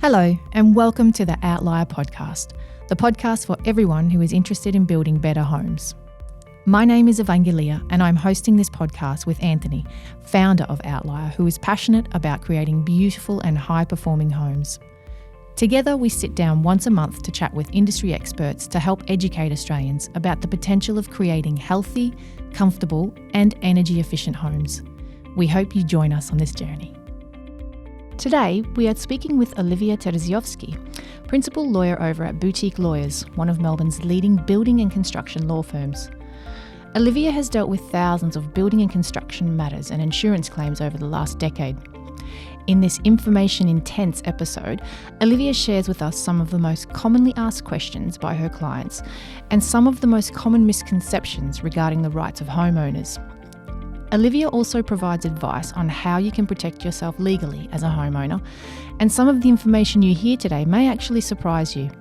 Hello, and welcome to the Outlier Podcast, the podcast for everyone who is interested in building better homes. My name is Evangelia, and I'm hosting this podcast with Anthony, founder of Outlier, who is passionate about creating beautiful and high-performing homes. Together, we sit down once a month to chat with industry experts to help educate Australians about the potential of creating healthy, comfortable, and energy-efficient homes. We hope you join us on this journey. Today, we are speaking with Olivia Terziovski, principal lawyer over at Boutique Lawyers, one of Melbourne's leading building and construction law firms. Olivia has dealt with thousands of building and construction matters and insurance claims over the last decade. In this information-intense episode, Olivia shares with us some of the most commonly asked questions by her clients and some of the most common misconceptions regarding the rights of homeowners. Olivia also provides advice on how you can protect yourself legally as a homeowner, and some of the information you hear today may actually surprise you.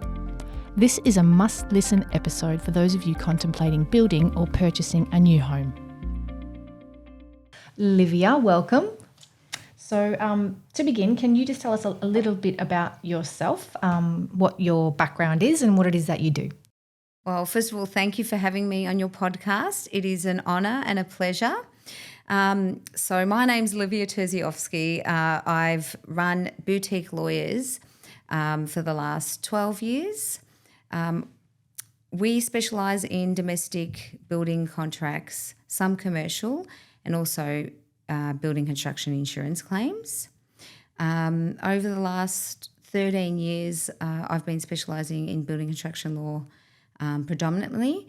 This is a must-listen episode for those of you contemplating building or purchasing a new home. Olivia, welcome. So to begin, can you just tell us a little bit about yourself, what your background is and what it is that you do? Well, first of all, thank you for having me on your podcast. It is an honour and a pleasure. So my name's Olivia Terziovski. I've run Boutique Lawyers for the last 12 years. We specialise in domestic building contracts, some commercial, and also building construction insurance claims. Over the last 13 years, I've been specialising in building construction law predominantly.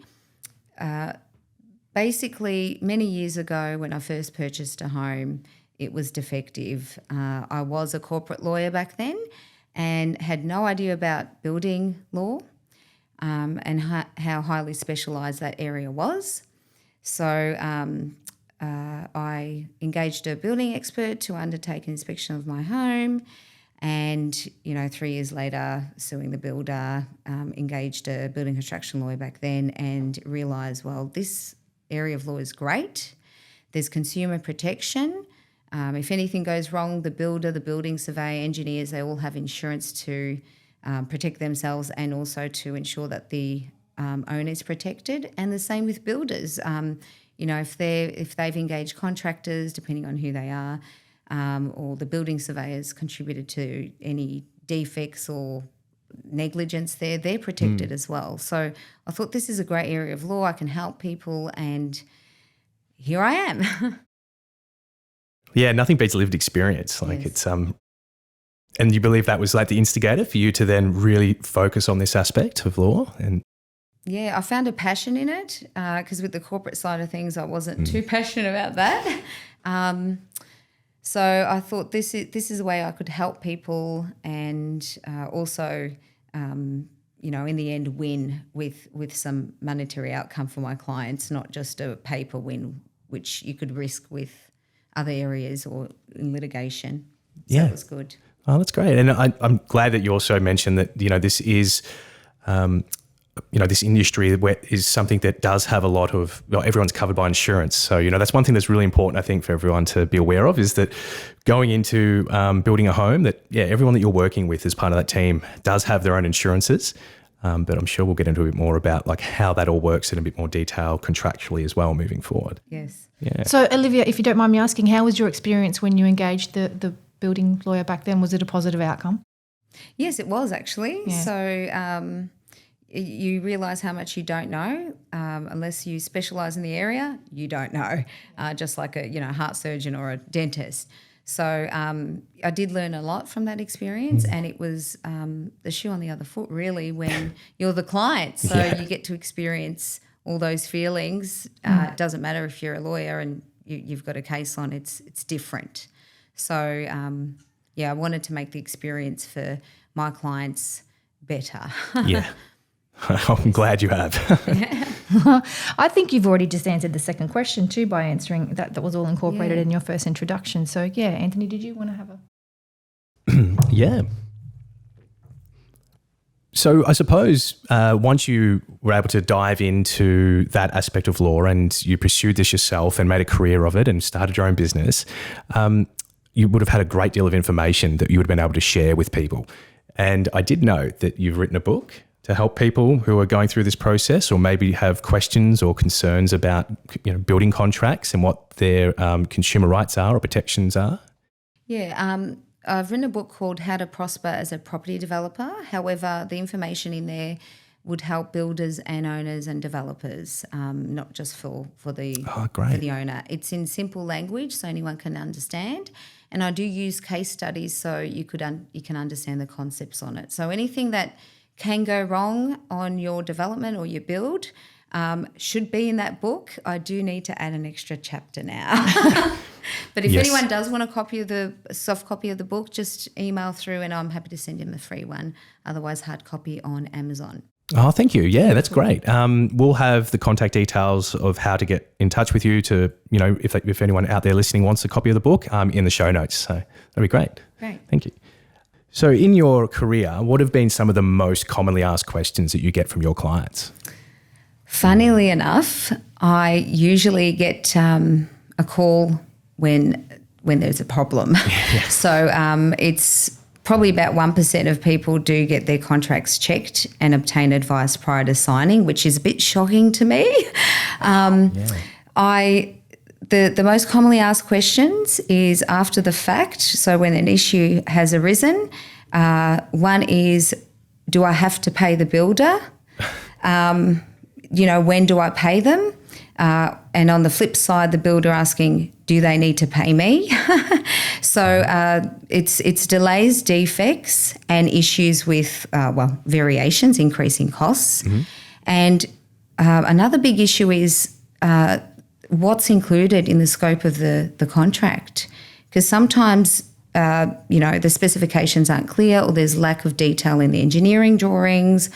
Basically, many years ago when I first purchased a home, it was defective. I was a corporate lawyer back then and had no idea about building law and how highly specialised that area was. So I engaged a building expert to undertake an inspection of my home, and 3 years later, suing the builder, engaged a building construction lawyer back then and realised, well, this area of law is great. There's consumer protection. If anything goes wrong, the builder, the building surveyor, engineers, they all have insurance to protect themselves and also to ensure that the owner is protected. And the same with builders. If they've engaged contractors, depending on who they are, or the building surveyors contributed to any defects or negligence there, they're protected as well. So I thought this is a great area of law. I can help people, and here I am. Yeah, nothing beats lived experience. Like, yes. It's and you believe that was like the instigator for you to then really focus on this aspect of law? And yeah, I found a passion in it because with the corporate side of things, I wasn't too passionate about that. So I thought this is a way I could help people and also, in the end, win with some monetary outcome for my clients, not just a paper win, which you could risk with other areas or in litigation. So yeah, it was good. Oh, that's great. And I'm glad that you also mentioned that, this is this industry is something that does have a lot of, everyone's covered by insurance. So, that's one thing that's really important, I think, for everyone to be aware of, is that going into building a home, that, everyone that you're working with as part of that team does have their own insurances. But I'm sure we'll get into a bit more about like how that all works in a bit more detail contractually as well moving forward. Yes. Yeah. So, Olivia, if you don't mind me asking, how was your experience when you engaged the building lawyer back then? Was it a positive outcome? Yes, it was actually. Yeah. So you realise how much you don't know. Unless you specialise in the area, you don't know, just like a heart surgeon or a dentist. So I did learn a lot from that experience, and it was the shoe on the other foot really when you're the client. So you get to experience all those feelings. It doesn't matter if you're a lawyer and you've got a case on, it's different. So, I wanted to make the experience for my clients better. Yeah. I'm glad you have. I think you've already just answered the second question too by answering that. That was all incorporated in your first introduction. So, Anthony, did you want to have a... Yeah. So I suppose once you were able to dive into that aspect of law and you pursued this yourself and made a career of it and started your own business, you would have had a great deal of information that you would have been able to share with people. And I did know that you've written a book to help people who are going through this process or maybe have questions or concerns about building contracts and what their consumer rights are or protections are. Yeah, I've written a book called How to Prosper as a Property Developer. However, the information in there would help builders and owners and developers, not just for the owner. It's in simple language so anyone can understand. And I do use case studies so you can understand the concepts on it. So anything that can go wrong on your development or your build should be in that book. I do need to add an extra chapter now. But if anyone does want a soft copy of the book, just email through and I'm happy to send them the free one. Otherwise, hard copy on Amazon. Oh, thank you. Yeah, that's great. We'll have the contact details of how to get in touch with you to, if anyone out there listening wants a copy of the book in the show notes. So that'd be great. Great. Thank you. So in your career, what have been some of the most commonly asked questions that you get from your clients? Funnily enough, I usually get a call when there's a problem. Yes. So it's probably about 1% of people do get their contracts checked and obtain advice prior to signing, which is a bit shocking to me. The most commonly asked questions is after the fact. So when an issue has arisen, one is, do I have to pay the builder? When do I pay them? And on the flip side, the builder asking, do they need to pay me? So it's delays, defects, and issues with, variations, increasing costs. Mm-hmm. And another big issue is what's included in the scope of the contract. Because sometimes, the specifications aren't clear or there's lack of detail in the engineering drawings.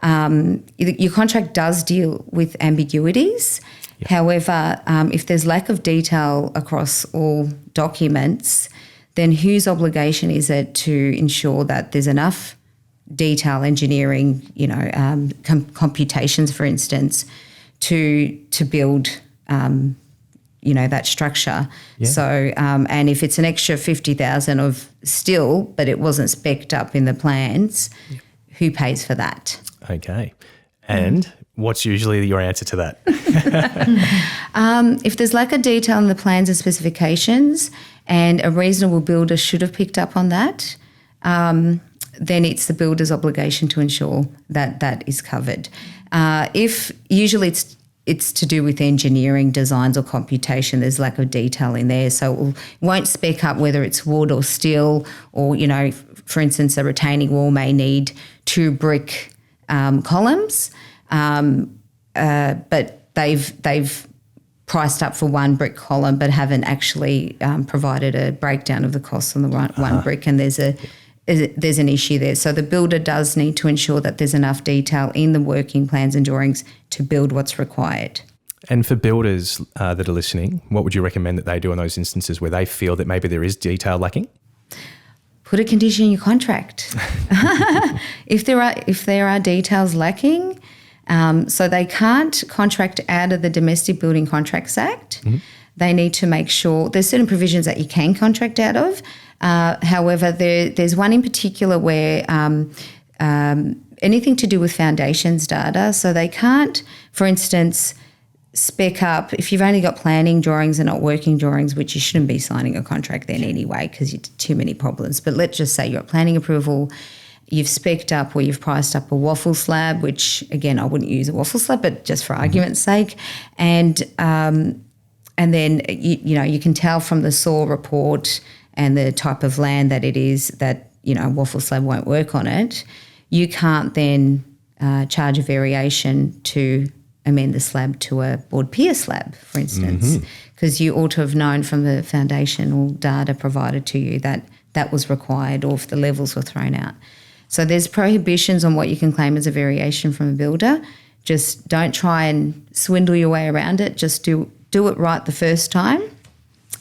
Your contract does deal with ambiguities. Yep. However, if there's lack of detail across all documents, then whose obligation is it to ensure that there's enough detail, engineering, computations, for instance, to build, that structure. Yeah. So, and if it's an extra 50,000 of steel, but it wasn't spec'd up in the plans, yep, who pays for that? Okay. And what's usually your answer to that? If there's lack of detail in the plans and specifications and a reasonable builder should have picked up on that, then it's the builder's obligation to ensure that that is covered. If usually it's to do with engineering designs or computation, there's lack of detail in there. So it won't spec up whether it's wood or steel or, for instance, a retaining wall may need 2 brick columns, but they've priced up for 1 brick column but haven't actually provided a breakdown of the costs on the one brick, and there's an issue there. So the builder does need to ensure that there's enough detail in the working plans and drawings to build what's required. And for builders that are listening, what would you recommend that they do in those instances where they feel that maybe there is detail lacking? Put a condition in your contract. If there are details lacking, so they can't contract out of the Domestic Building Contracts Act. Mm-hmm. They need to make sure there's certain provisions that you can contract out of. However, there's one in particular where anything to do with foundations data, so they can't, for instance, spec up, if you've only got planning drawings and not working drawings, which you shouldn't be signing a contract then anyway because you've too many problems. But let's just say you're at planning approval, you've spec'd up or you've priced up a waffle slab, which again, I wouldn't use a waffle slab, but just for argument's sake. And then, you can tell from the SAW report and the type of land that it is that, a waffle slab won't work on it. You can't then charge a variation to amend the slab to a board pier slab, for instance, because you ought to have known from the foundational data provided to you that that was required or if the levels were thrown out. So there's prohibitions on what you can claim as a variation from a builder. Just don't try and swindle your way around it. Just do it right the first time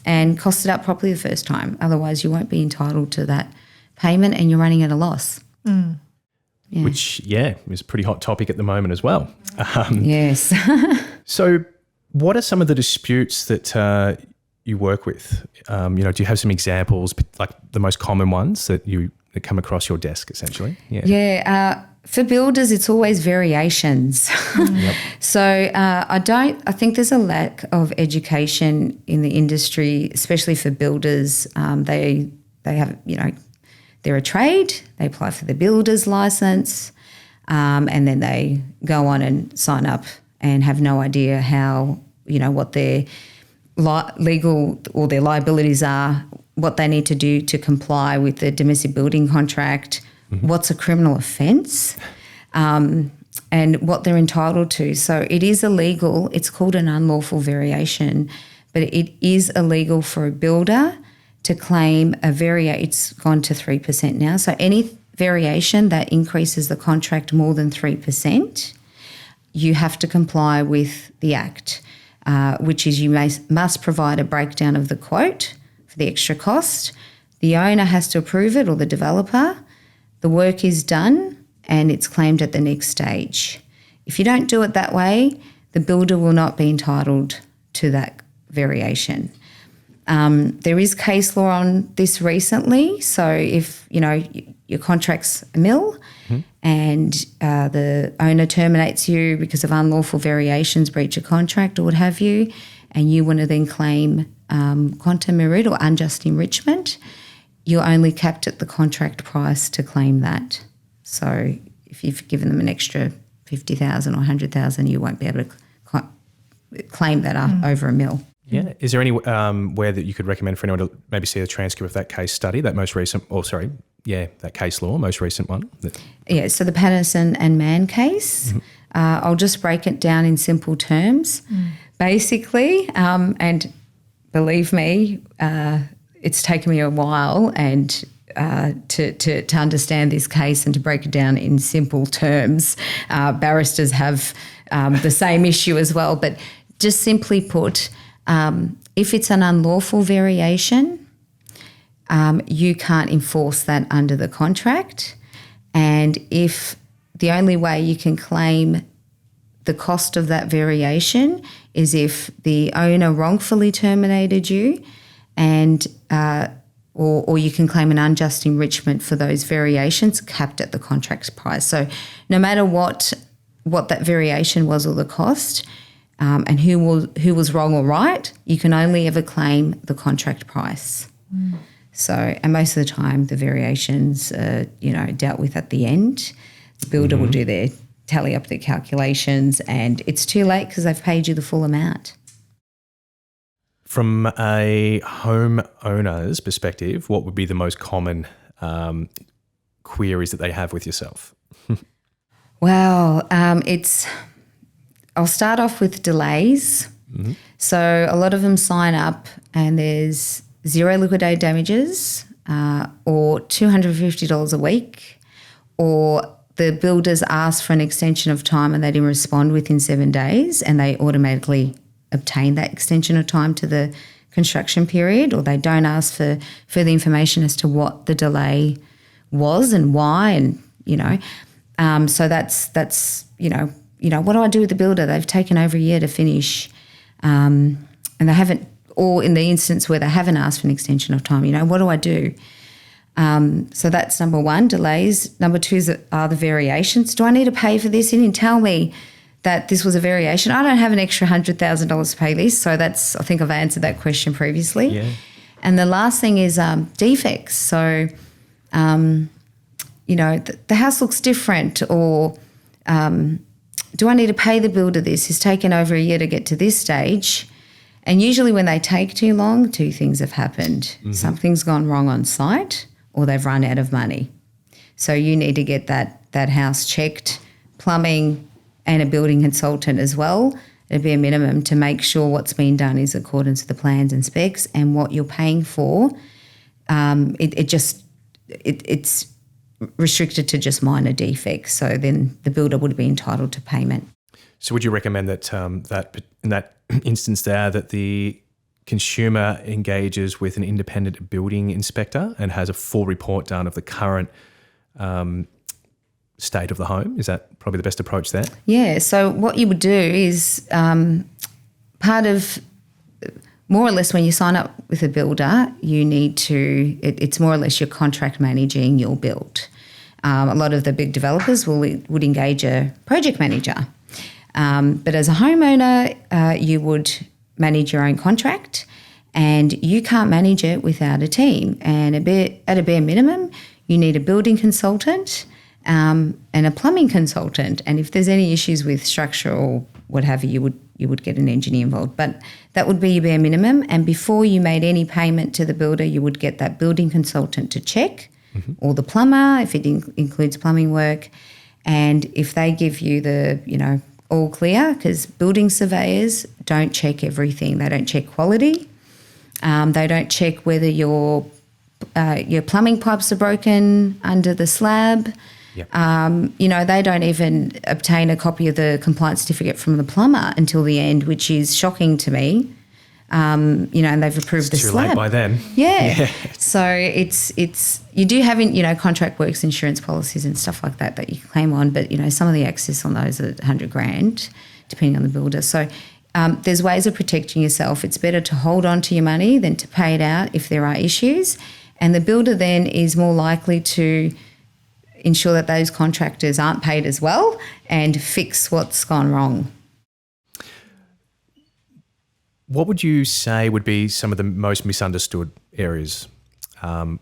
and cost it up properly the first time. Otherwise, you won't be entitled to that payment and you're running at a loss. Mm. Yeah. Which, is a pretty hot topic at the moment as well. Yes. So what are some of the disputes that you work with? Do you have some examples, like the most common ones that you come across your desk, essentially? Yeah. For builders, it's always variations. Yep. So I think there's a lack of education in the industry, especially for builders. They have, they're a trade, they apply for the builder's license, and then they go on and sign up and have no idea how, what their legal or their liabilities are, what they need to do to comply with the domestic building contract, what's a criminal offence, and what they're entitled to. So it is illegal. It's called an unlawful variation, but it is illegal for a builder to claim it's gone to 3% now. So any variation that increases the contract more than 3%, you have to comply with the Act, which is you must provide a breakdown of the quote for the extra cost. The owner has to approve it, or the developer. The work is done and it's claimed at the next stage. If you don't do it that way, the builder will not be entitled to that variation. There is case law on this recently. So if, your contract's a mill and the owner terminates you because of unlawful variations, breach of contract or what have you, and you want to then claim quantum merit or unjust enrichment, you're only capped at the contract price to claim that. So if you've given them an extra $50,000 or $100,000, you won't be able to claim that over a mill. Yeah. Is there any where that you could recommend for anyone to maybe see a transcript of that case study, that most recent, that case law, most recent one? Yeah, so the Patterson and Mann case, I'll just break it down in simple terms. Basically, and believe me, it's taken me a while and to understand this case and to break it down in simple terms. Barristers have the same issue as well, but just simply put, if it's an unlawful variation, you can't enforce that under the contract. And if the only way you can claim the cost of that variation is if the owner wrongfully terminated you, and or you can claim an unjust enrichment for those variations capped at the contract price. So no matter what that variation was or the cost, and who was wrong or right, you can only ever claim the contract price. So, and most of the time the variations are, dealt with at the end. The builder will do their tally up their calculations, and it's too late because they've paid you the full amount. From a homeowner's perspective, what would be the most common queries that they have with yourself? Well, I'll start off with delays. So a lot of them sign up and there's 0 liquidated damages or $250 a week, or the builders ask for an extension of time and they didn't respond within 7 days and they automatically obtain that extension of time to the construction period, or they don't ask for further information as to what the delay was and why, and so that's what do I do with the builder? They've taken over a year to finish, and they haven't, or in the instance where they haven't asked for an extension of time, what do I do? So that's number one, delays. Number two are the variations. Do I need to pay for this? He didn't tell me that this was a variation. I don't have an extra $100,000 to pay this. So I think I've answered that question previously. Yeah. And the last thing is defects. So, the house looks different, or do I need to pay the builder this? It's taken over a year to get to this stage. And usually when they take too long, two things have happened. Something's gone wrong on site, or they've run out of money. So you need to get that house checked, plumbing, and a building consultant as well. It'd be a minimum to make sure what's being done is according to the plans and specs, and what you're paying for. It's restricted to just minor defects. So then the builder would be entitled to payment. So would you recommend that that in that instance there, that the consumer engages with an independent building inspector and has a full report done of the current state of the home? Is that probably the best approach there? more or less when you sign up with a builder, you need to, it's more or less you're contract managing your build. A lot of the big developers would engage a project manager. But as a homeowner, you would manage your own contract, and you can't manage it without a team. And at a bare minimum, you need a building consultant and a plumbing consultant. And if there's any issues with structure or what have you, you would get an engineer involved. But that would be your bare minimum. And before you made any payment to the builder, you would get that building consultant to check, or the plumber if it includes plumbing work. And if they give you the, all clear, because building surveyors don't check everything. They don't check quality. They don't check whether your plumbing pipes are broken under the slab. Yep. They don't even obtain a copy of the compliance certificate from the plumber until the end, which is shocking to me. And they've approved the slab. Too late by then. Yeah. So it's you do have contract works insurance policies and stuff like that you can claim on, but some of the excess on those are $100,000 depending on the builder. So there's ways of protecting yourself. It's better to hold on to your money than to pay it out if there are issues, and the builder then is more likely to ensure that those contractors aren't paid as well and fix what's gone wrong. What would you say would be some of the most misunderstood areas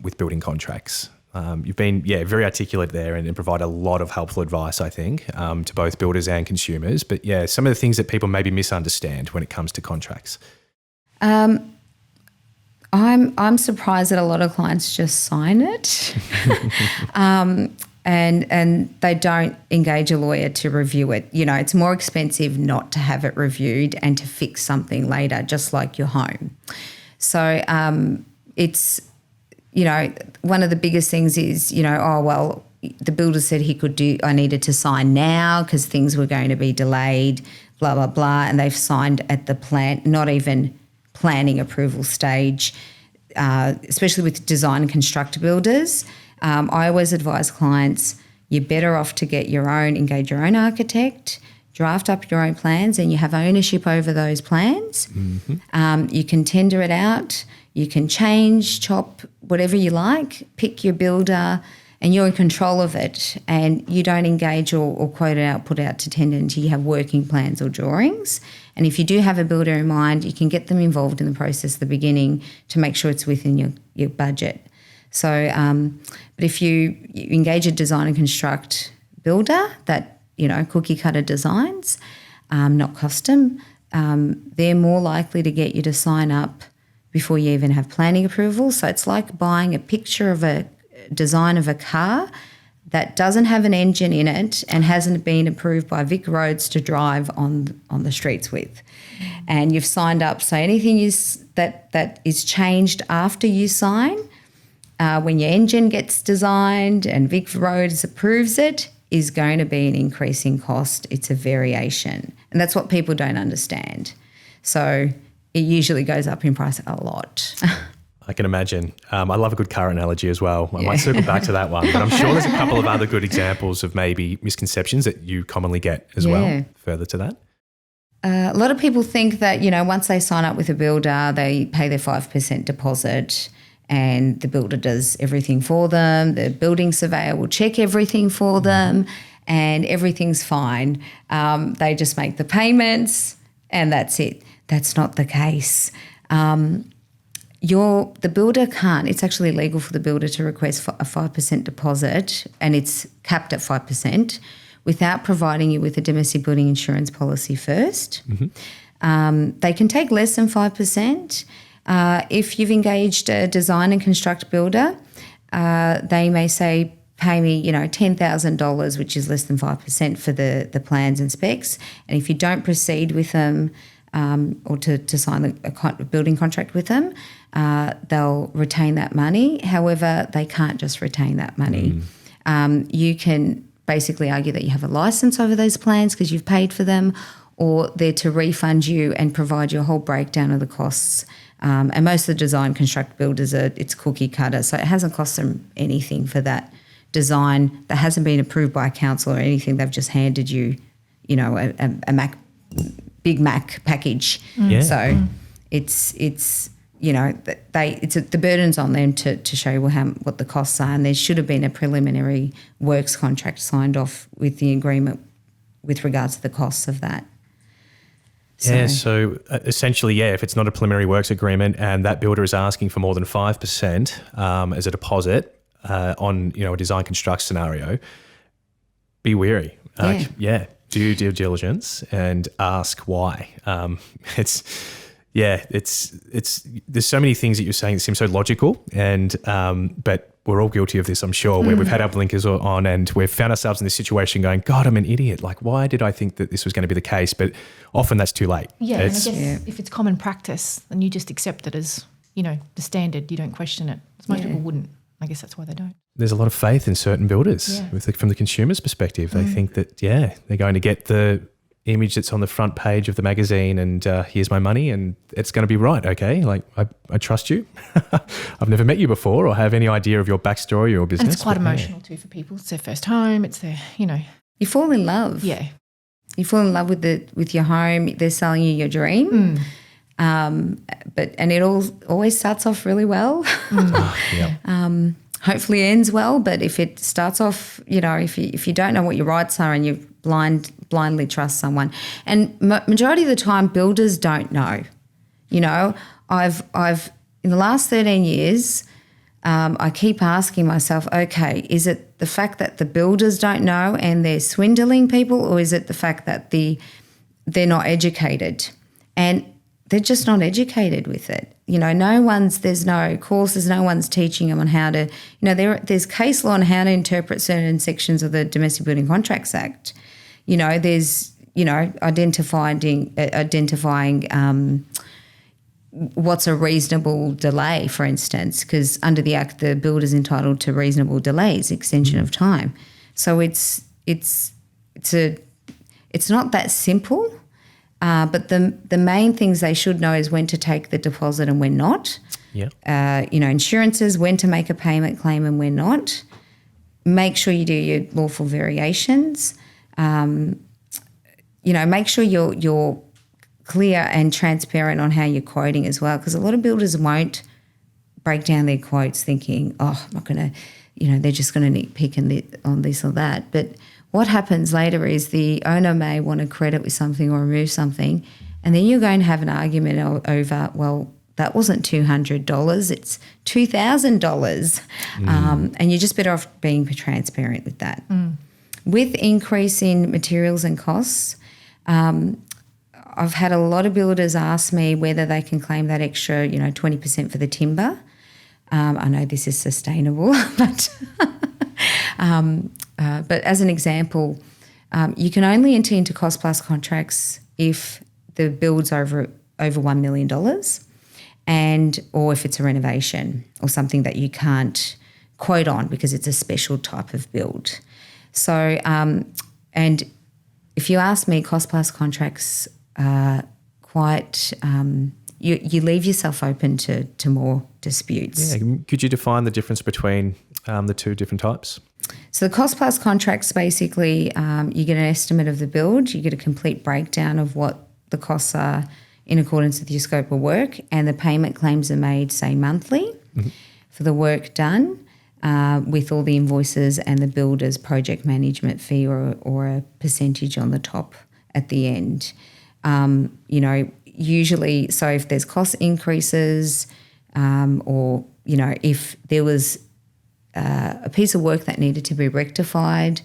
with building contracts? You've been, very articulate there and provide a lot of helpful advice, I think, to both builders and consumers. But some of the things that people maybe misunderstand when it comes to contracts. I'm surprised that a lot of clients just sign it, and they don't engage a lawyer to review it. It's more expensive not to have it reviewed and to fix something later, just like your home. So it's, one of the biggest things is, the builder said I needed to sign now because things were going to be delayed, blah, blah, blah, and they've signed at the not even planning approval stage, especially with design and construct builders. I always advise clients, you're better off to engage your own architect, draft up your own plans, and you have ownership over those plans. Mm-hmm. You can tender it out, you can change, chop, whatever you like, pick your builder, and you're in control of it, and you don't engage or quote it out, put it out to tender until you have working plans or drawings. And if you do have a builder in mind, you can get them involved in the process at the beginning to make sure it's within your budget. So, but if you engage a design and construct builder that, cookie cutter designs, not custom, they're more likely to get you to sign up before you even have planning approval. So it's like buying a picture of a design of a car that doesn't have an engine in it and hasn't been approved by Vic Roads to drive on the streets with. And you've signed up. So anything that is changed after you sign, when your engine gets designed and Vic Roads approves it, is going to be an increase in cost. It's a variation. And that's what people don't understand. So it usually goes up in price a lot. I can imagine. I love a good car analogy as well. I might circle back to that one. But I'm sure there's a couple of other good examples of maybe misconceptions that you commonly get as well, further to that. A lot of people think that, once they sign up with a builder, they pay their 5% deposit and the builder does everything for them. The building surveyor will check everything for them and everything's fine. They just make the payments and that's it. That's not the case. The builder can't. It's actually illegal for the builder to request a 5% deposit, and it's capped at 5%, without providing you with a domestic building insurance policy first. Mm-hmm. They can take less than 5%. If you've engaged a design and construct builder, they may say, pay me, $10,000, which is less than 5% for the plans and specs. And if you don't proceed with them or to sign a building contract with them, they'll retain that money. However, they can't just retain that money. You can basically argue that you have a license over those plans because you've paid for them, or they're to refund you and provide you a whole breakdown of the costs. And most of the design construct builders it's cookie cutter, so it hasn't cost them anything for that design that hasn't been approved by a council or anything. They've just handed you, a Big Mac package. Yeah. So it's the burden's on them to show what the costs are, and there should have been a preliminary works contract signed off with the agreement with regards to the costs of that. So essentially, if it's not a preliminary works agreement and that builder is asking for more than 5% as a deposit on a design construct scenario, be wary. Do due diligence and ask why. There's so many things that you're saying that seem so logical, and but we're all guilty of this, I'm sure, where we've had our blinkers on and we've found ourselves in this situation going, God, I'm an idiot. Like, why did I think that this was going to be the case? But often that's too late. Yeah, and I guess if it's common practice, then you just accept it as, the standard. You don't question it. Most people wouldn't. I guess that's why they don't. There's a lot of faith in certain builders from the consumer's perspective. They think that, they're going to get the image that's on the front page of the magazine and here's my money and it's going to be right, okay? Like, I trust you. I've never met you before or have any idea of your backstory or business. And it's quite emotional too for people. It's their first home. It's their, You fall in love. Yeah. You fall in love with your home. They're selling you your dream. And it always starts off really well. Hopefully ends well, but if it starts off, if you don't know what your rights are and you blindly trust someone, and majority of the time builders don't know. I've in the last 13 years, I keep asking myself, okay, is it the fact that the builders don't know and they're swindling people, or is it the fact that they're not educated? And they're just not educated with it. There's no courses, no one's teaching them on how to, there's case law on how to interpret certain sections of the Domestic Building Contracts Act. There's, identifying what's a reasonable delay, for instance, because under the Act, the builder's entitled to reasonable delays, extension of time. So it's not that simple. But the main things they should know is when to take the deposit and when not. Yeah. Insurances, when to make a payment claim and when not. Make sure you do your lawful variations. Make sure you're clear and transparent on how you're quoting as well, because a lot of builders won't break down their quotes thinking, I'm not going to, they're just going to nitpick on this or that. But what happens later is the owner may want to credit with something or remove something, and then you're going to have an argument over, well, that wasn't $200, it's $2,000. And you're just better off being transparent with that. With increase in materials and costs, I've had a lot of builders ask me whether they can claim that extra, 20% for the timber. I know this is sustainable, but as an example, you can only enter into cost plus contracts if the build's over $1 million, or if it's a renovation or something that you can't quote on because it's a special type of build. So, and if you ask me, cost plus contracts are quite you leave yourself open to more disputes. Yeah, could you define the difference between the two different types? So the cost plus contracts, basically, you get an estimate of the build, you get a complete breakdown of what the costs are in accordance with your scope of work, and the payment claims are made, say, monthly for the work done, with all the invoices and the builder's project management fee or a percentage on the top at the end. Usually, so if there's cost increases or, if there was a piece of work that needed to be rectified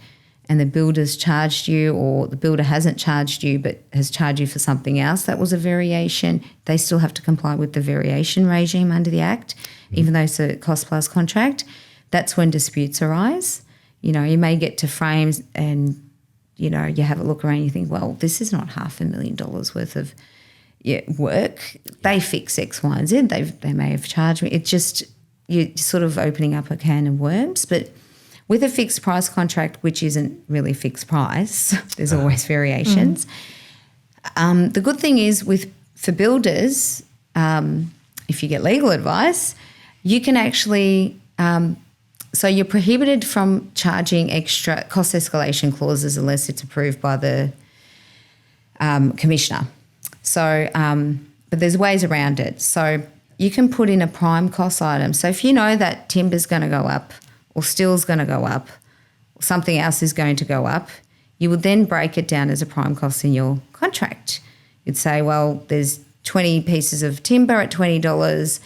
and the builder's charged you, or the builder hasn't charged you but has charged you for something else that was a variation, they still have to comply with the variation regime under the Act, even though it's a cost plus contract. That's when disputes arise. You may get to frames and, you have a look around and you think, well, this is not $500,000 worth of work. They fix X, Y, and Z. They may have charged me. It's just, you're sort of opening up a can of worms. But with a fixed price contract, which isn't really fixed price, there's always variations. The good thing is for builders, if you get legal advice, you can actually so you're prohibited from charging extra cost escalation clauses unless it's approved by the commissioner. So, but but there's ways around it. So you can put in a prime cost item. So if you know that timber's going to go up or steel's going to go up or something else is going to go up, you would then break it down as a prime cost in your contract. You'd say, well, there's 20 pieces of timber at $20.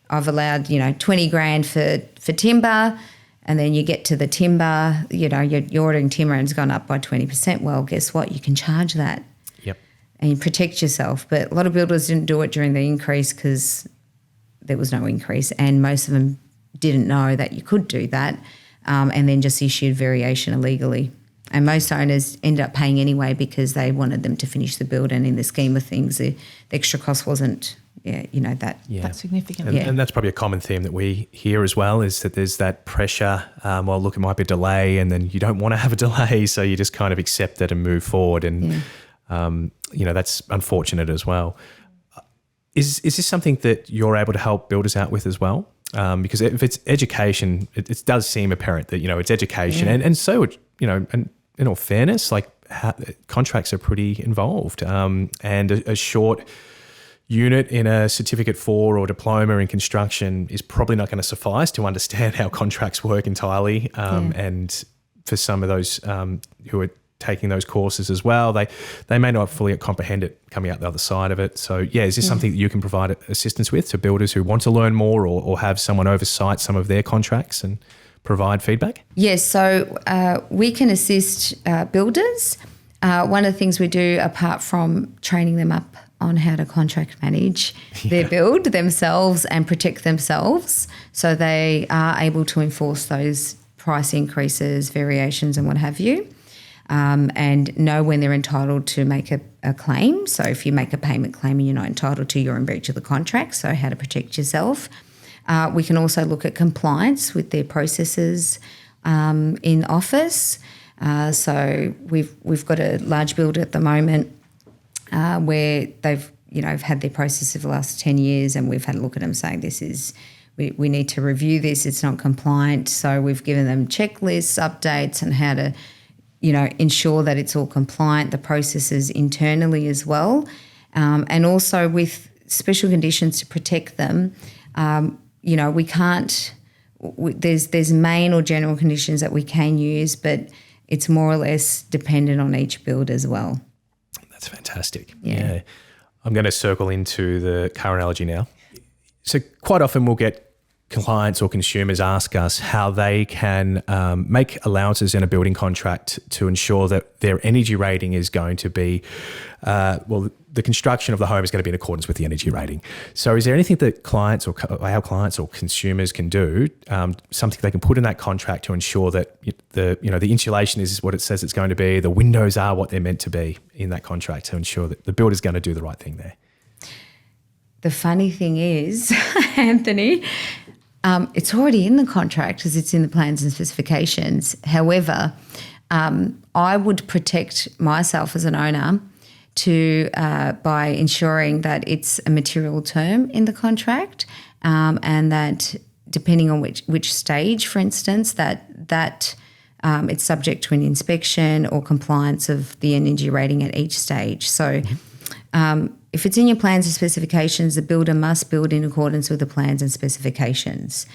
I've allowed, 20 grand for timber. And then you get to the timber, you're ordering timber and it's gone up by 20%. Well, guess what? You can charge that. Yep. And you protect yourself. But a lot of builders didn't do it during the increase because there was no increase, and most of them didn't know that you could do that, and then just issued variation illegally. And most owners ended up paying anyway because they wanted them to finish the build, and in the scheme of things, the extra cost wasn't, that's significant. And that's probably a common theme that we hear as well, is that there's that pressure, well, look, it might be a delay, and then you don't want to have a delay, so you just kind of accept it and move forward, and that's unfortunate as well. Is this something that you're able to help builders out with as well? Because if it's education, it does seem apparent that, it's education. And so, and in all fairness, contracts are pretty involved. And a short unit in a certificate 4 or diploma in construction is probably not going to suffice to understand how contracts work entirely. And for some of those who are taking those courses as well, they may not fully comprehend it coming out the other side of it. So is this something that you can provide assistance with to builders who want to learn more, or have someone oversight some of their contracts and provide feedback? Yes, so we can assist builders. One of the things we do, apart from training them up on how to contract manage their build themselves and protect themselves, so they are able to enforce those price increases, variations and what have you. And know when they're entitled to make a claim. So if you make a payment claim and you're not entitled to, you're in breach of the contract, so how to protect yourself. We can also look at compliance with their processes in office. So we've got a large builder at the moment where they've had their process for the last 10 years, and we've had a look at them saying we need to review this, it's not compliant. So we've given them checklists, updates, and how to ensure that it's all compliant, the processes internally as well, and also with special conditions to protect them. We can't. There's main or general conditions that we can use, but it's more or less dependent on each build as well. That's fantastic. Yeah. I'm going to circle into the car analogy now. So quite often we'll get clients or consumers ask us how they can make allowances in a building contract to ensure that their energy rating is going to be, the construction of the home is going to be in accordance with the energy rating. So is there anything that clients or our clients or consumers can do, something they can put in that contract to ensure that the insulation is what it says it's going to be, the windows are what they're meant to be in that contract, to ensure that the builder's going to do the right thing there? The funny thing is, Anthony, it's already in the contract because it's in the plans and specifications. However, I would protect myself as an owner by ensuring that it's a material term in the contract, and that depending on which stage, for instance, that it's subject to an inspection or compliance of the energy rating at each stage. So if it's in your plans and specifications, the builder must build in accordance with the plans and specifications.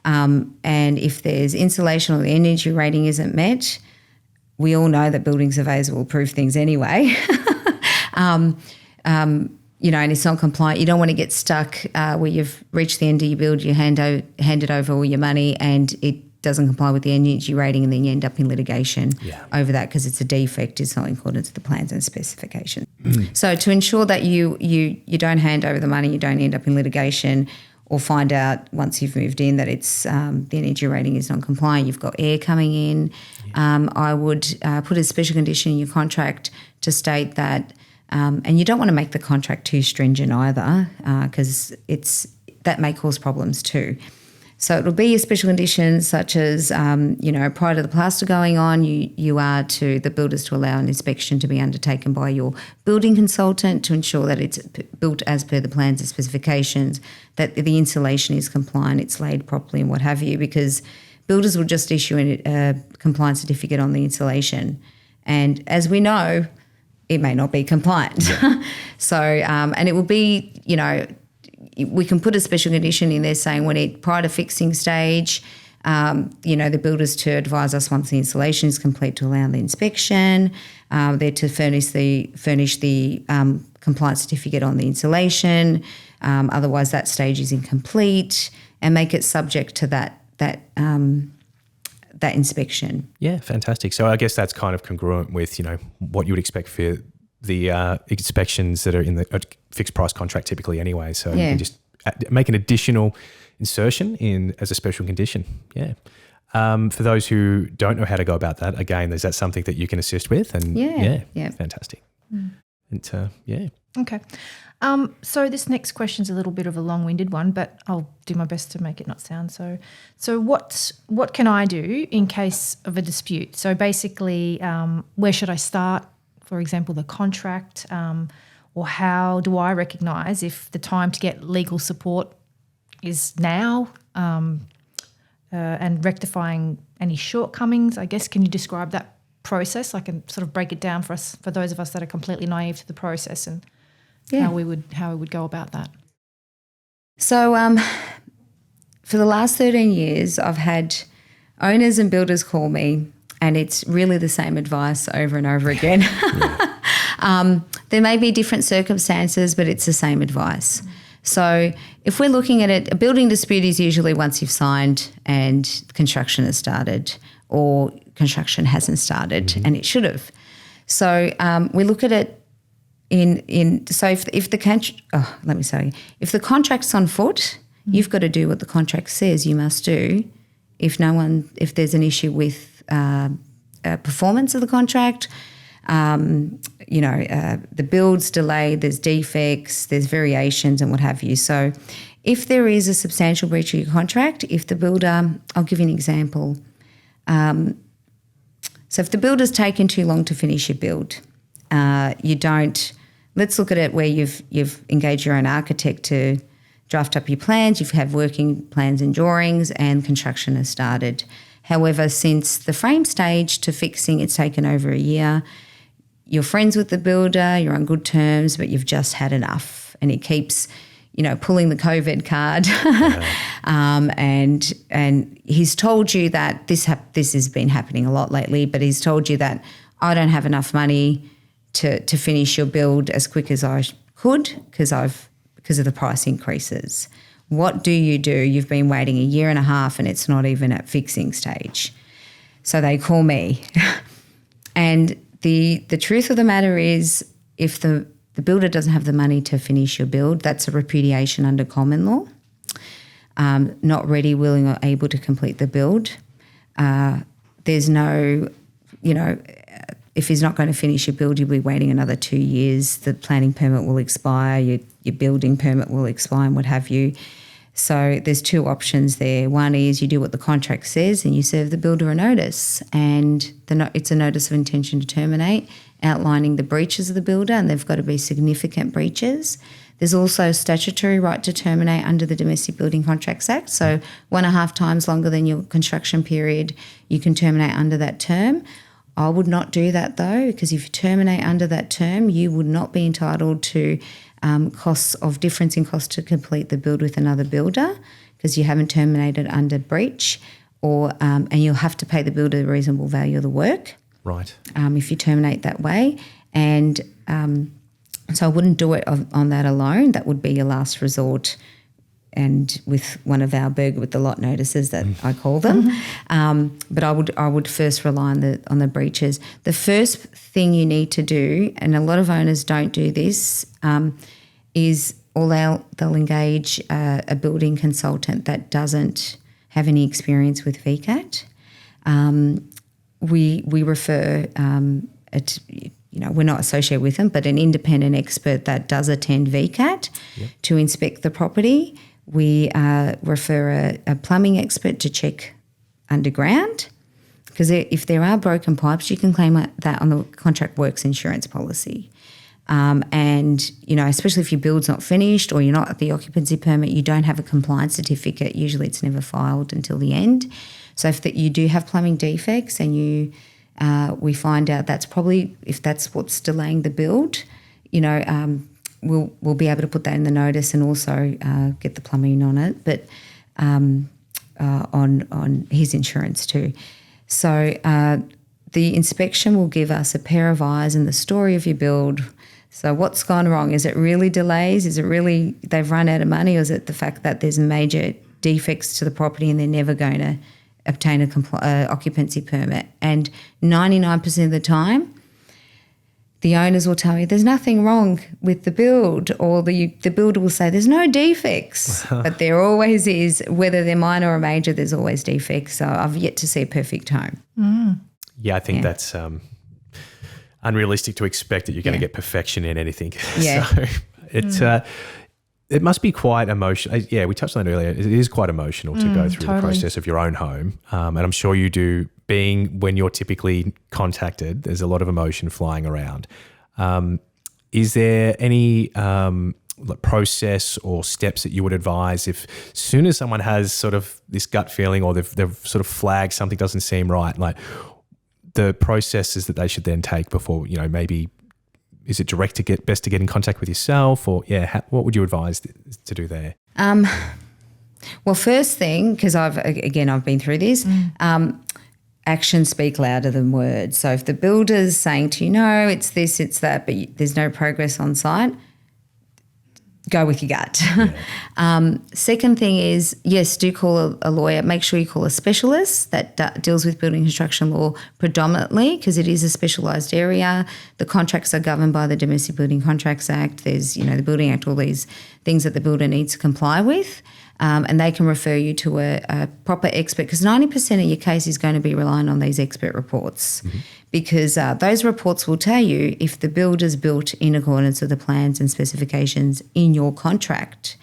And if there's insulation or the energy rating isn't met, we all know that building surveyors will approve things anyway. And it's not compliant. You don't want to get stuck where you've reached the end of your build, you handed over all your money and it doesn't comply with the energy rating, and then you end up in litigation over that because it's a defect. It's not in accordance with the plans and specifications. So to ensure that you don't hand over the money, you don't end up in litigation or find out once you've moved in that it's the energy rating is non-compliant, you've got air coming in, I would put a special condition in your contract to state that, and you don't want to make the contract too stringent either, because that may cause problems too. So it'll be a special condition such as, prior to the plaster going on, you are to the builders to allow an inspection to be undertaken by your building consultant to ensure that it's built as per the plans and specifications, that the insulation is compliant, it's laid properly and what have you, because builders will just issue a compliance certificate on the insulation. And as we know, it may not be compliant. Yeah. So, and it will be, we can put a special condition in there saying prior to fixing stage, the builders to advise us once the installation is complete to allow the inspection. They're to furnish the compliance certificate on the installation. Otherwise, that stage is incomplete, and make it subject to that inspection. Yeah, fantastic. So I guess that's kind of congruent with, what you would expect for the inspections that are in the fixed price contract typically anyway. So you can just make an additional insertion in as a special condition. Yeah. For those who don't know how to go about that, again, is that something that you can assist with? And yeah. Fantastic. And Okay. So this next question is a little bit of a long-winded one, but I'll do my best to make it not sound so. So what can I do in case of a dispute? So basically, where should I start? For example, the contract, or how do I recognise if the time to get legal support is now, and rectifying any shortcomings? I guess, can you describe that process? I can sort of break it down for those of us that are completely naive to the process, and how we would go about that. So for the last 13 years, I've had owners and builders call me, and it's really the same advice over and over again. There may be different circumstances, but it's the same advice. So if we're looking at it, a building dispute is usually once you've signed and construction has started, or construction hasn't started and it should have. So we look at it if the contract's on foot, you've got to do what the contract says you must do. If there's an issue with performance of the contract, the build's delayed, there's defects, there's variations and what have you. So if there is a substantial breach of your contract, if the builder, I'll give you an example. So if the builder's taken too long to finish your build, let's look at it where you've engaged your own architect to draft up your plans, you've had working plans and drawings, and construction has started. However, since the frame stage to fixing, it's taken over a year. You're friends with the builder, you're on good terms, but you've just had enough, and it keeps, pulling the COVID card. And he's told you that this has been happening a lot lately, but he's told you that I don't have enough money to finish your build as quick as I could because of the price increases. What do? You've been waiting a year and a half and it's not even at fixing stage. So they call me. And the truth of the matter is, if the builder doesn't have the money to finish your build, that's a repudiation under common law. Not ready, willing or able to complete the build. There's no, if he's not going to finish your build, you'll be waiting another 2 years. The planning permit will expire, your building permit will expire and what have you. So there's two options there. One is you do what the contract says and you serve the builder a notice, and it's a notice of intention to terminate, outlining the breaches of the builder, and they've got to be significant breaches. There's also a statutory right to terminate under the Domestic Building Contracts Act. So 1.5 times longer than your construction period, you can terminate under that term. I would not do that though, because if you terminate under that term, you would not be entitled to difference in cost to complete the build with another builder, because you haven't terminated under breach, and you'll have to pay the builder the reasonable value of the work. Right. If you terminate that way. And so I wouldn't do it on that alone. That would be your last resort, and with one of our burger with the lot notices that I call them. But I would first rely on the breaches. The first thing you need to do, and a lot of owners don't do this, is they'll engage a building consultant that doesn't have any experience with VCAT. We refer we're not associated with them, but an independent expert that does attend VCAT to inspect the property. We refer a plumbing expert to check underground, because if there are broken pipes, you can claim that on the contract works insurance policy. And, especially if your build's not finished or you're not at the occupancy permit, you don't have a compliance certificate. Usually it's never filed until the end. So if you do have plumbing defects and you we find out that's probably, if that's what's delaying the build, we'll be able to put that in the notice and also get the plumber in on it, but on his insurance too. So the inspection will give us a pair of eyes and the story of your build. So what's gone wrong? Is it really delays? Is it really they've run out of money, or is it the fact that there's major defects to the property and they're never going to obtain a occupancy permit? And 99% of the time, the owners will tell you there's nothing wrong with the build, or the builder will say there's no defects, but there always is. Whether they're minor or major, there's always defects. So I've yet to see a perfect home. Yeah, I think that's unrealistic to expect that you're going to get perfection in anything. Yeah. So it must be quite emotional. Yeah, we touched on that earlier. It is quite emotional to go through the process of your own home. And I'm sure you do, being when you're typically contacted, there's a lot of emotion flying around. Is there any process or steps that you would advise if as soon as someone has sort of this gut feeling, or they've sort of flagged something doesn't seem right, like the processes that they should then take before, maybe is it best to get in contact with yourself, or what would you advise to do there? Well, first thing, because I've been through this, actions speak louder than words. So if the builder's saying to you, no, it's this, it's that, but there's no progress on site, go with your gut. Yeah. Second thing is, yes, do call a lawyer. Make sure you call a specialist that deals with building construction law predominantly, because it is a specialised area. The contracts are governed by the Domestic Building Contracts Act. There's, the Building Act, all these things that the builder needs to comply with. And they can refer you to a proper expert, because 90% of your case is going to be relying on these expert reports, because those reports will tell you if the builder's built in accordance with the plans and specifications in your contract.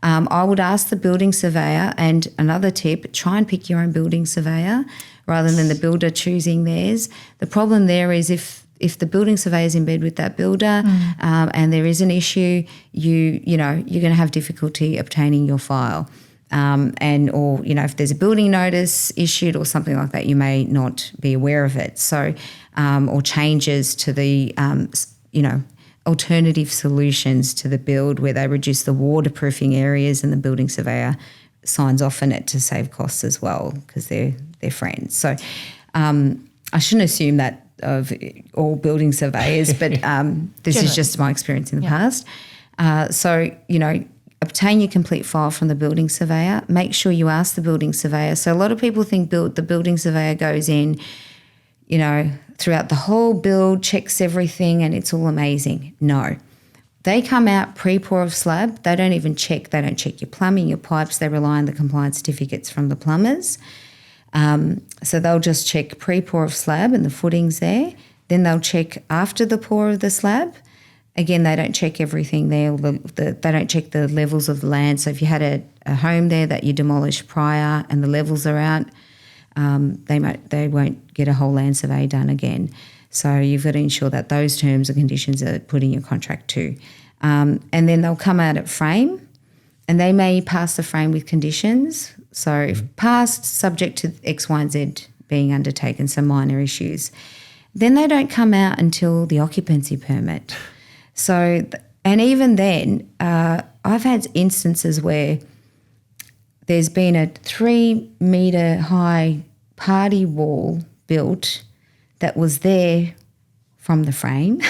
I would ask the building surveyor, and another tip, try and pick your own building surveyor rather than the builder choosing theirs. The problem there is if the building surveyor is in bed with that builder and there is an issue, you're going to have difficulty obtaining your file. Or if there's a building notice issued or something like that, you may not be aware of it. So, or changes to the, alternative solutions to the build where they reduce the waterproofing areas, and the building surveyor signs off on it to save costs as well, because they're friends. So I shouldn't assume that of all building surveyors, but this is just my experience in the past. So, obtain your complete file from the building surveyor. Make sure you ask the building surveyor. So a lot of people think the building surveyor goes in, throughout the whole build, checks everything and it's all amazing. No. They come out pre-pour of slab. They don't even check. They don't check your plumbing, your pipes. They rely on the compliance certificates from the plumbers. So they'll just check pre-pour of slab and the footings there. Then they'll check after the pour of the slab. Again, they don't check everything there. They don't check the levels of the land. So if you had a home there that you demolished prior and the levels are out, they won't get a whole land survey done again. So you've got to ensure that those terms and conditions are put in your contract too. And then they'll come out at frame, and they may pass the frame with conditions. So if passed, subject to X, Y, and Z being undertaken, some minor issues. Then they don't come out until the occupancy permit. So, and even then, I've had instances where there's been a 3-metre high party wall built that was there from the frame.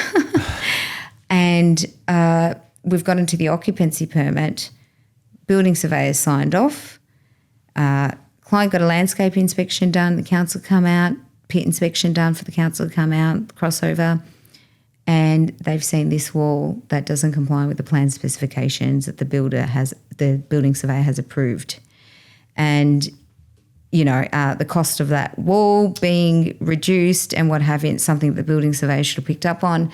And we've got into the occupancy permit. Building surveyor signed off. Client got a landscape inspection done. The council come out. Pit inspection done for the council to come out. Crossover. And they've seen this wall that doesn't comply with the plan specifications that the building surveyor has approved. And, the cost of that wall being reduced and what have you, it's something that the building surveyor should have picked up on.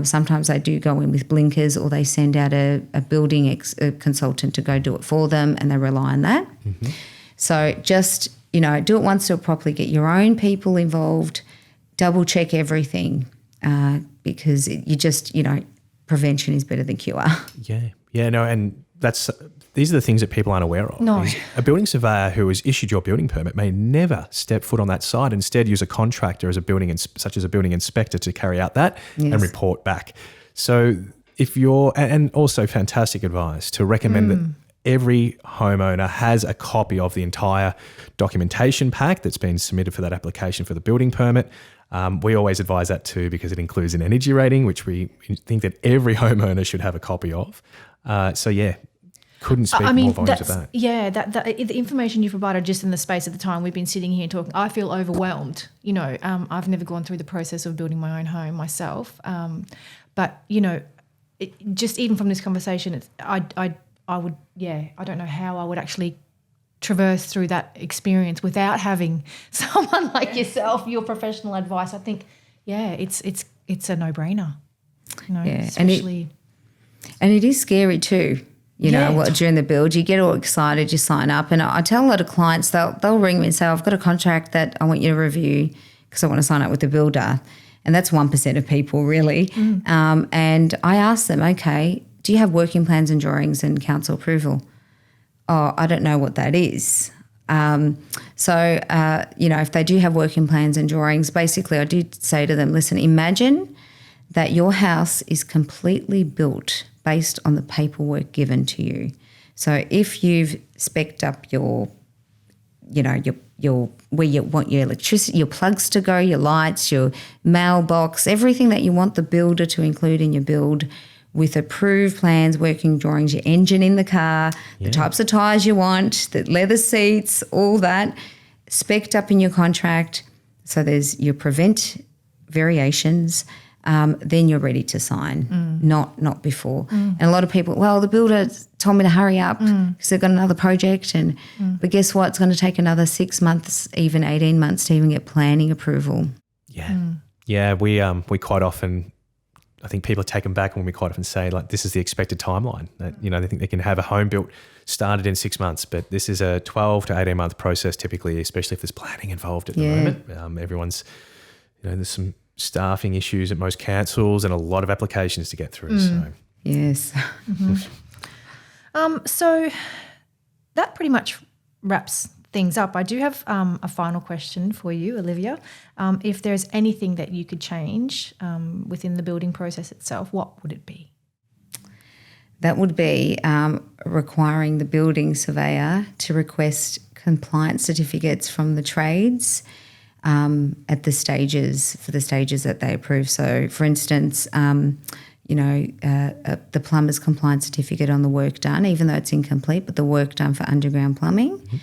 Sometimes they do go in with blinkers, or they send out a building consultant to go do it for them, and they rely on that. Mm-hmm. So just, do it once, do it properly, get your own people involved, double check everything. Because you just, prevention is better than cure. Yeah, no, and these are the things that people aren't aware of. No. A building surveyor who has issued your building permit may never step foot on that site. Instead, use a contractor such as a building inspector to carry out that and report back. So if and also fantastic advice to recommend that every homeowner has a copy of the entire documentation pack that's been submitted for that application for the building permit. We always advise that too, because it includes an energy rating, which we think that every homeowner should have a copy of. Couldn't speak more volumes of that. Yeah, the information you provided just in the space of the time we've been sitting here talking, I feel overwhelmed. I've never gone through the process of building my own home myself. But, just even from this conversation, I don't know how I would actually traverse through that experience without having someone like yourself, your professional advice. I think, it's a no-brainer. Especially. And it is scary too. During the build, you get all excited, you sign up. And I tell a lot of clients, they'll ring me and say, I've got a contract that I want you to review because I want to sign up with the builder. And that's 1% of people really. And I ask them, okay, do you have working plans and drawings and council approval? Oh, I don't know what that is. If they do have working plans and drawings, basically I do say to them, listen, imagine that your house is completely built based on the paperwork given to you. So if you've spec'd up your where you want your electricity, your plugs to go, your lights, your mailbox, everything that you want the builder to include in your build with approved plans, working drawings, your engine in the car, the types of tyres you want, the leather seats, all that, spec'd up in your contract. So you prevent variations. Then you're ready to sign, not before. And a lot of people, the builder told me to hurry up because they've got another project. But guess what? It's going to take another 6 months, even 18 months to even get planning approval. Yeah, we quite often, I think people are taken back when we quite often say, like, this is the expected timeline. That, they think they can have a home built started in 6 months, but this is a 12 to 18 month process typically, especially if there's planning involved at the moment. Everyone's, there's some staffing issues at most councils and a lot of applications to get through. So yes. So that pretty much wraps things up. I do have a final question for you, Olivia. If there's anything that you could change within the building process itself, what would it be? That would be requiring the building surveyor to request compliance certificates from the trades at the stages that they approve. So, for instance, the plumber's compliance certificate on the work done, even though it's incomplete, but the work done for underground plumbing,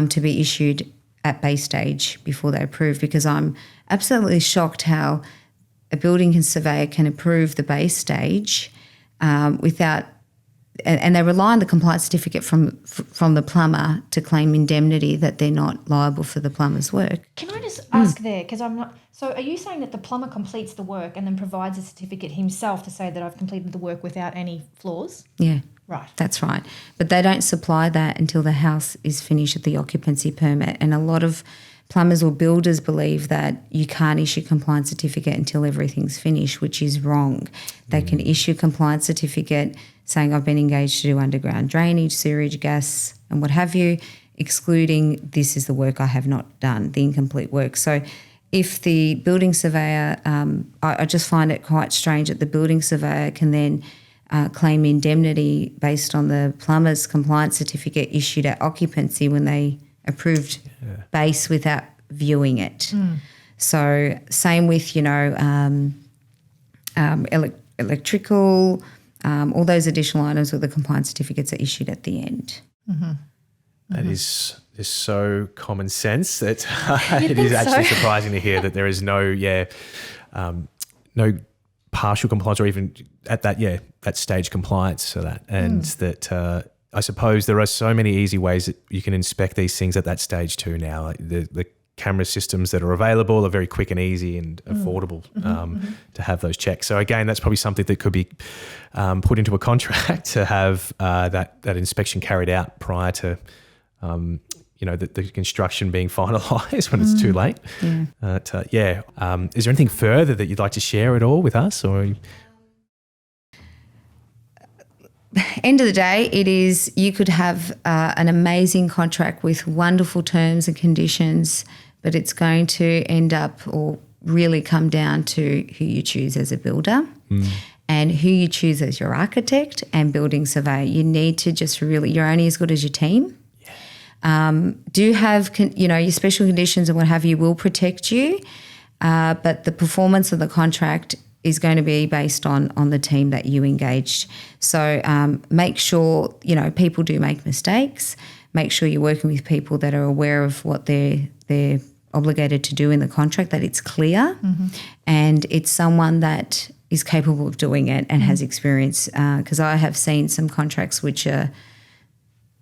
to be issued at base stage before they approve, because I'm absolutely shocked how a building surveyor can approve the base stage without. And they rely on the compliance certificate from the plumber to claim indemnity that they're not liable for the plumber's work. Can I just ask there, because I'm not... So are you saying that the plumber completes the work and then provides a certificate himself to say that I've completed the work without any flaws? Yeah. Right. That's right. But they don't supply that until the house is finished at the occupancy permit. And a lot of plumbers or builders believe that you can't issue compliance certificate until everything's finished, which is wrong. They can issue compliance certificate saying I've been engaged to do underground drainage, sewerage, gas and what have you, excluding this is the work I have not done, the incomplete work. So if the building surveyor, I just find it quite strange that the building surveyor can then claim indemnity based on the plumber's compliance certificate issued at occupancy when they approved base without viewing it. So same with, electrical, all those additional items with the compliance certificates are issued at the end. That is so common sense that it is actually surprising to hear that there is no partial compliance or even at that stage compliance for that. And that I suppose there are so many easy ways that you can inspect these things at that stage too now. Like the camera systems that are available are very quick and easy and affordable to have those checks. So again, that's probably something that could be put into a contract to have that inspection carried out prior to the construction being finalised when it's too late. Is there anything further that you'd like to share at all with us? Or end of the day, you could have an amazing contract with wonderful terms and conditions, but it's going to end up or really come down to who you choose as a builder and who you choose as your architect and building surveyor. You need to just really, you're only as good as your team. Do have, your special conditions and what have you will protect you, but the performance of the contract is going to be based on the team that you engaged. So make sure, people do make mistakes. Make sure you're working with people that are aware of what they're obligated to do in the contract, that it's clear and it's someone that is capable of doing it and has experience. Because I have seen some contracts which are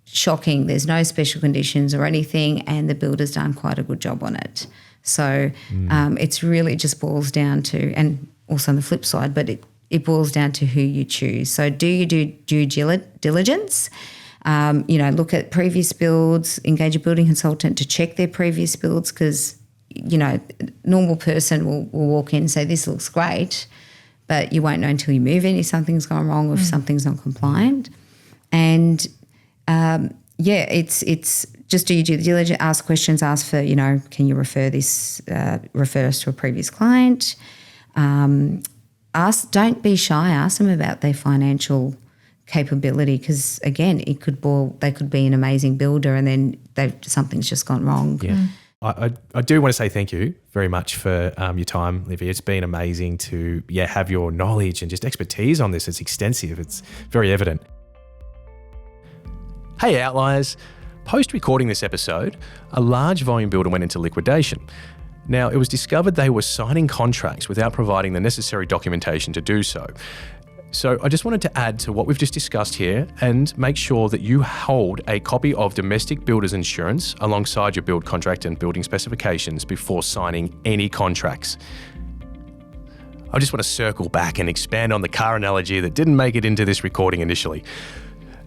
shocking. There's no special conditions or anything and the builder's done quite a good job on it. So it's really just boils down to, and also on the flip side, but it boils down to who you choose. So do you do due diligence? Look at previous builds, engage a building consultant to check their previous builds because, normal person will walk in and say, this looks great, but you won't know until you move in if something's gone wrong or if something's not compliant. And, it's just do your due diligence, ask questions, ask for, can you refer us to a previous client? Don't be shy, ask them about their financial capability because, again, they could be an amazing builder and then something's just gone wrong. Yeah. I do want to say thank you very much for your time, Olivia. It's been amazing to have your knowledge and just expertise on this. It's extensive. It's very evident. Hey, Outliers. Post-recording this episode, a large volume builder went into liquidation. Now, it was discovered they were signing contracts without providing the necessary documentation to do so. So I just wanted to add to what we've just discussed here and make sure that you hold a copy of domestic builder's insurance alongside your build contract and building specifications before signing any contracts. I just want to circle back and expand on the car analogy that didn't make it into this recording initially.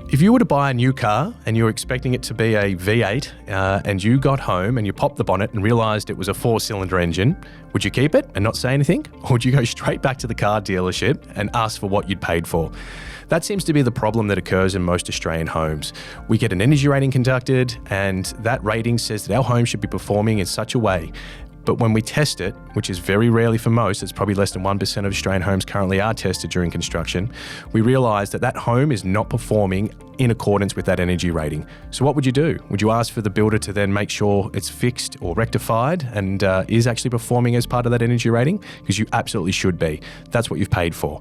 If you were to buy a new car and you were expecting it to be a V8 and you got home and you popped the bonnet and realised it was a 4-cylinder engine, would you keep it and not say anything? Or would you go straight back to the car dealership and ask for what you'd paid for? That seems to be the problem that occurs in most Australian homes. We get an energy rating conducted and that rating says that our home should be performing in such a way. But when we test it, which is very rarely for most, it's probably less than 1% of Australian homes currently are tested during construction, we realise that home is not performing in accordance with that energy rating. So what would you do? Would you ask for the builder to then make sure it's fixed or rectified and is actually performing as part of that energy rating? Because you absolutely should be. That's what you've paid for.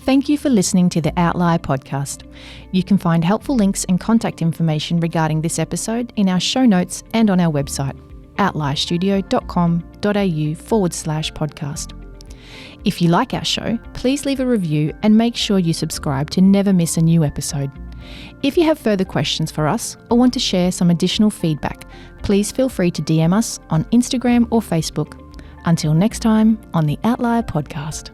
Thank you for listening to the Outlier podcast. You can find helpful links and contact information regarding this episode in our show notes and on our website, outlierstudio.com.au/podcast. If you like our show, please leave a review and make sure you subscribe to never miss a new episode. If you have further questions for us or want to share some additional feedback, please feel free to DM us on Instagram or Facebook. Until next time on the Outlier podcast.